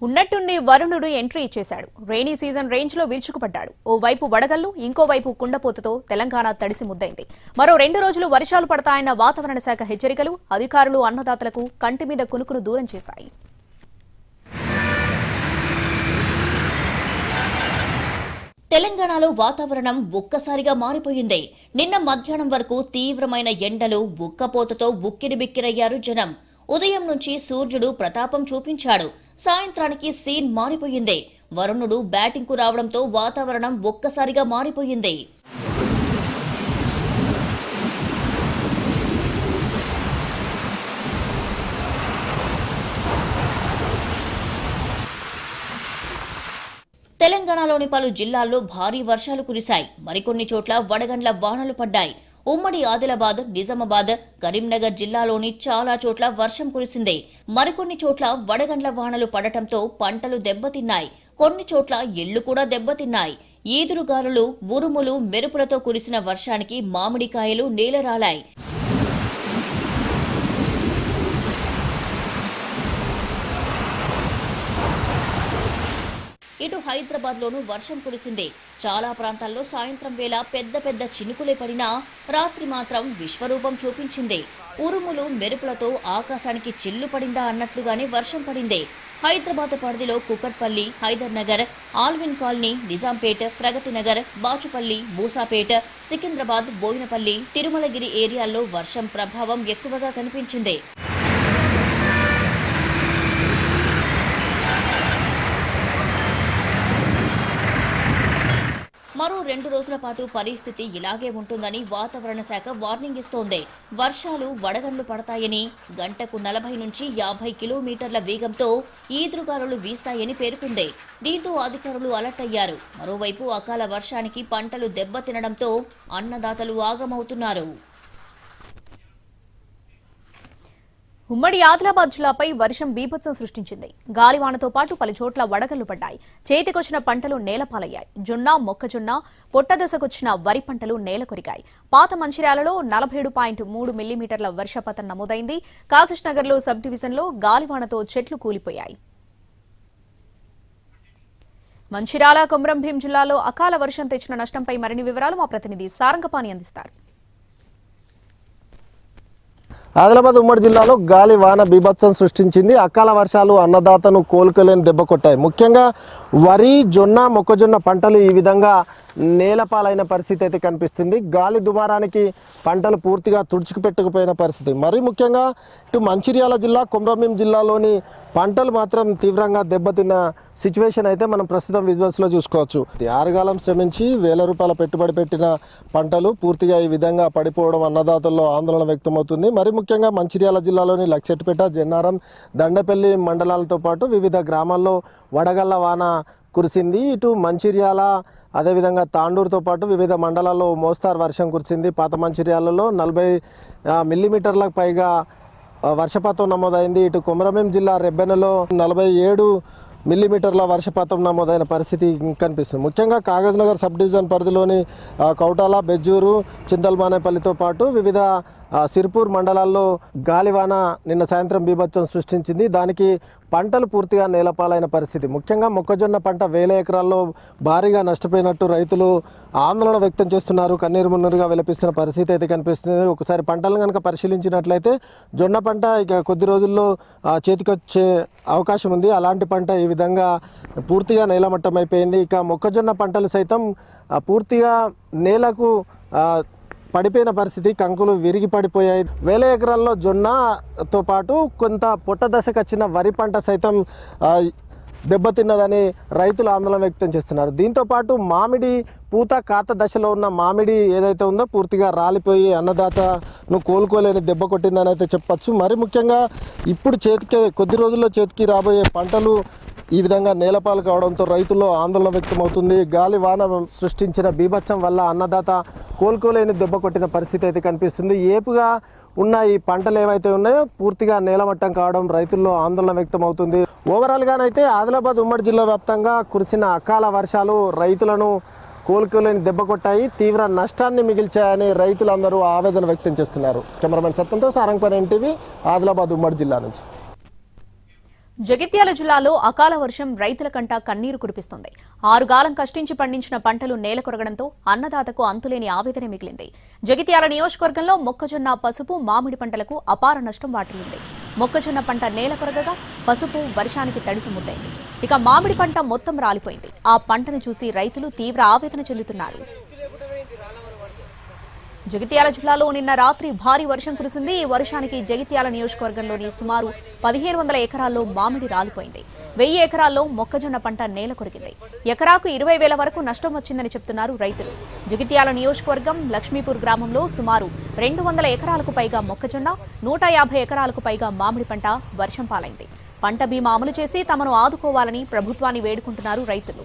ఉన్నట్టుండి వరుణుడు ఎంట్రీ ఇచ్చేశాడు. రైనీ సీజన్ రేంజ్ లో విరుచుకుపడ్డాడు. ఓ వైపు వడగల్లు, ఇంకోవైపు కుండపోతతో తెలంగాణ తడిసి ముద్దైంది. మరో 2 రోజులు వర్షాలు పడతాయన్న వాతావరణ శాఖ హెచ్చరికలు అధికారులు అన్నదాతలకు కంటి మీద కునుకును దూరం చేశాయి. తెలంగాణలో వాతావరణం ఒక్కసారిగా మారిపోయింది. నిన్న మధ్యాహ్నం వరకు తీవ్రమైన ఎండలు, ఉక్కపోతతో ఉక్కిరిబిక్కిరయ్యారు జనం. ఉదయం నుంచి సూర్యుడు ప్రతాపం చూపించాడు. సాయంత్రానికి సీన్ మారిపోయింది. వరుణుడు బ్యాటింగ్ కు రావడంతో వాతావరణం ఒక్కసారిగా మారిపోయింది. తెలంగాణలోని పలు జిల్లాల్లో భారీ వర్షాలు కురిశాయి. మరికొన్ని చోట్ల వడగండ్ల వానలు పడ్డాయి. ఉమ్మడి ఆదిలాబాద్, నిజామాబాద్, కరీంనగర్ జిల్లాలోని చాలా చోట్ల వర్షం కురిసింది. మరికొన్ని చోట్ల వడగండ్ల వానలు పడటంతో పంటలు దెబ్బతిన్నాయి. కొన్ని చోట్ల ఇళ్లు కూడా దెబ్బతిన్నాయి. ఈదురుగాలులు, ఉరుములు, మెరుపులతో కురిసిన వర్షానికి మామిడికాయలు నేలరాలాయి. ఇటు హైదరాబాద్ లోనూ వర్షం కురిసింది. చాలా ప్రాంతాల్లో సాయంత్రం వేళ పెద్ద పెద్ద చినుకులే పడినా రాత్రి మాత్రం విశ్వరూపం చూపించింది. ఉరుములు, మెరుపులతో ఆకాశానికి చిల్లు పడిందా అన్నట్లుగానే వర్షం పడింది. హైదరాబాద్ పరిధిలో కుకట్పల్లి, హైదర్ నగర్, ఆల్విన్ కాలనీ, నిజాంపేట్, ప్రగతి నగర్, బాచుపల్లి, మూసాపేట్, సికింద్రాబాద్, బోయినపల్లి, తిరుమలగిరి ఏరియాల్లో వర్షం ప్రభావం ఎక్కువగా కనిపించింది. మరో 2 రోజుల పాటు పరిస్థితి ఇలాగే ఉంటుందని వాతావరణ శాఖ వార్నింగ్ ఇస్తోంది. వర్షాలు, వడగండ్లు పడతాయని, గంటకు 40 నుంచి 50 కిలోమీటర్ల వేగంతో ఈదురుగాలులు వీస్తాయని పేర్కొంది. దీంతో అధికారులు అలర్ట్ అయ్యారు. మరోవైపు అకాల వర్షానికి పంటలు దెబ్బతినడంతో అన్నదాతలు ఆగమవుతున్నారు. ఉమ్మడి ఆదిలాబాద్ జిల్లాపై వర్షం బీభత్సం సృష్టించింది. గాలివానతో పాటు పలు చోట్ల వడగళ్లు పడ్డాయి. చేతికొచ్చిన పంటలు నేలపాలయ్యాయి. జొన్న, మొక్కజొన్న, పొట్టదశకొచ్చిన వరి పంటలు నేలకొరిగాయి. పాత మంచిర్యాలలో 47.3 మిల్లీమీటర్ల వర్షపాతం నమోదైంది. కాగజ్ నగర్లో సబ్ డివిజన్లో గాలివానతో చెట్లు కూలిపోయాయి. మంచిర్యాల, కొమరంభీం జిల్లాలో అకాల వర్షం తెచ్చిన నష్టంపై మరిన్ని వివరాలు మా ప్రతినిధి సారంగపాణి అందిస్తారు. ఆదిలాబాద్ ఉమ్మడి జిల్లాలో గాలి వాన బీభత్సం సృష్టించింది. అకాల వర్షాలు అన్నదాతను కోలుకోలేని దెబ్బ కొట్టాయి. ముఖ్యంగా వరి, జొన్న, మొక్కజొన్న పంటలు ఈ విధంగా నేలపాలైన పరిస్థితి అయితే కనిపిస్తుంది. గాలి దుమారానికి పంటలు పూర్తిగా తుడుచుకుపెట్టుకుపోయిన పరిస్థితి. మరీ ముఖ్యంగా ఇటు మంచిర్యాల జిల్లా, కొమరంభీం జిల్లాలోని పంటలు మాత్రం తీవ్రంగా దెబ్బతిన్న సిచ్యువేషన్ అయితే మనం ప్రస్తుతం విజువల్స్లో చూసుకోవచ్చు. ఆరుగాలం శ్రమించి వేల రూపాయల పెట్టుబడి పెట్టిన పంటలు పూర్తిగా ఈ విధంగా పడిపోవడం అన్నదాతల్లో ఆందోళన వ్యక్తమవుతుంది. మరి ముఖ్యంగా మంచిర్యాల జిల్లాలోని లక్సెట్పేట, జన్నారం, దండపల్లి మండలాలతో పాటు వివిధ గ్రామాల్లో వడగళ్ల వాన కురిసింది. ఇటు మంచిర్యాల, అదేవిధంగా తాండూరుతో పాటు వివిధ మండలాల్లో మోస్తారు వర్షం కురిసింది. పాత మంచిర్యాలలో 40 మిల్లీమీటర్లకు పైగా వర్షపాతం నమోదైంది. ఇటు కొమరంభీం జిల్లా రెబ్బెనలో 47 మిల్లీమీటర్ల వర్షపాతం నమోదైన పరిస్థితి కనిపిస్తుంది. ముఖ్యంగా కాగజ్ నగర్ సబ్ డివిజన్ పరిధిలోని కౌటాల, బెజ్జూరు, చింతల్మానేపల్లితో పాటు వివిధ సిర్పూర్ మండలాల్లో గాలివాన నిన్న సాయంత్రం బీభత్సం సృష్టించింది. దానికి పంటలు పూర్తిగా నేలపాలైన పరిస్థితి. ముఖ్యంగా మొక్కజొన్న పంట 1000 ఎకరాల్లో భారీగా నష్టపోయినట్టు రైతులు ఆందోళన వ్యక్తం చేస్తున్నారు. కన్నీరు మున్నీరుగా విలపిస్తున్న పరిస్థితి అయితే కనిపిస్తుంది. ఒకసారి పంటలను కనుక పరిశీలించినట్లయితే జొన్న పంట ఇక కొద్ది రోజుల్లో చేతికొచ్చే అవకాశం ఉంది. అలాంటి పంట ఈ విధంగా పూర్తిగా నేలమట్టం అయిపోయింది. ఇక మొక్కజొన్న పంటలు సైతం పూర్తిగా నేలకు పడిపోయిన పరిస్థితి. కంకులు విరిగి పడిపోయాయి. 1000 ఎకరాల్లో జొన్నతో పాటు కొంత పొట్ట దశకు వచ్చిన వరి పంట సైతం దెబ్బతిన్నదని రైతులు ఆందోళన వ్యక్తం చేస్తున్నారు. దీంతోపాటు మామిడి పూత కాత దశలో ఉన్న మామిడి ఏదైతే ఉందో పూర్తిగా రాలిపోయి అన్నదాతను కోలుకోలేని దెబ్బ కొట్టిందని అయితే చెప్పచ్చు. మరి ముఖ్యంగా ఇప్పుడు కొద్ది రోజుల్లో చేతికి రాబోయే పంటలు ఈ విధంగా నేలపాలు కావడంతో రైతుల్లో ఆందోళన వ్యక్తమవుతుంది. గాలి వాన సృష్టించిన బీభత్సం వల్ల అన్నదాత కోలుకోలేని దెబ్బ కొట్టిన పరిస్థితి అయితే కనిపిస్తుంది. ఏపుగా ఉన్న ఈ పంటలు ఏవైతే ఉన్నాయో పూర్తిగా నేలమట్టం కావడం రైతుల్లో ఆందోళన వ్యక్తమవుతుంది. ఓవరాల్గానైతే ఆదిలాబాద్ ఉమ్మడి జిల్లా వ్యాప్తంగా కురిసిన అకాల వర్షాలు రైతులను కోలుకోలేని దెబ్బ కొట్టాయి, తీవ్ర నష్టాన్ని మిగిల్చాయని రైతులందరూ ఆవేదన వ్యక్తం చేస్తున్నారు. కెమెరామెన్ సత్యంతో సారంగపాణి, ఎన్టీవీ, ఆదిలాబాద్ ఉమ్మడి జిల్లా నుంచి. జగిత్యాల జిల్లాలో అకాల వర్షం రైతుల కంట కన్నీరు కురిపిస్తుంది. 6 గాలం కష్టించి పండించిన పంటలు నేలకొరగడంతో అన్నదాతకు అంతులేని ఆవేదన మిగిలింది. జగిత్యాల నియోజకవర్గంలో మొక్కజొన్న, పసుపు, మామిడి పంటలకు అపార నష్టం వాటిల్లింది. మొక్కజొన్న పంట నేలకొరగగా పసుపు వర్షానికి తడిసి ముద్దైంది. ఇక మామిడి పంట మొత్తం రాలిపోయింది. ఆ పంటను చూసి రైతులు తీవ్ర ఆవేదన చెందుతున్నారు. జగిత్యాల జిల్లాలో నిన్న రాత్రి భారీ వర్షం కురిసింది. ఈ వర్షానికి జగిత్యాల నియోజకవర్గంలోని సుమారు 1500 ఎకరాల్లో మామిడి రాలిపోయింది. 1000 ఎకరాల్లో మొక్కజొన్న పంట నేల కొరిగింది. ఎకరాకు 20,000 వరకు నష్టం వచ్చిందని చెప్తున్నారు రైతులు. జగిత్యాల నియోజకవర్గం లక్ష్మీపూర్ గ్రామంలో సుమారు 200 ఎకరాలకు పైగా మొక్కజొన్న, 150 ఎకరాలకు పైగా మామిడి పంట వర్షం పాలైంది. పంట బీమా అమలు చేసి తమను ఆదుకోవాలని ప్రభుత్వాన్ని వేడుకుంటున్నారు రైతులు.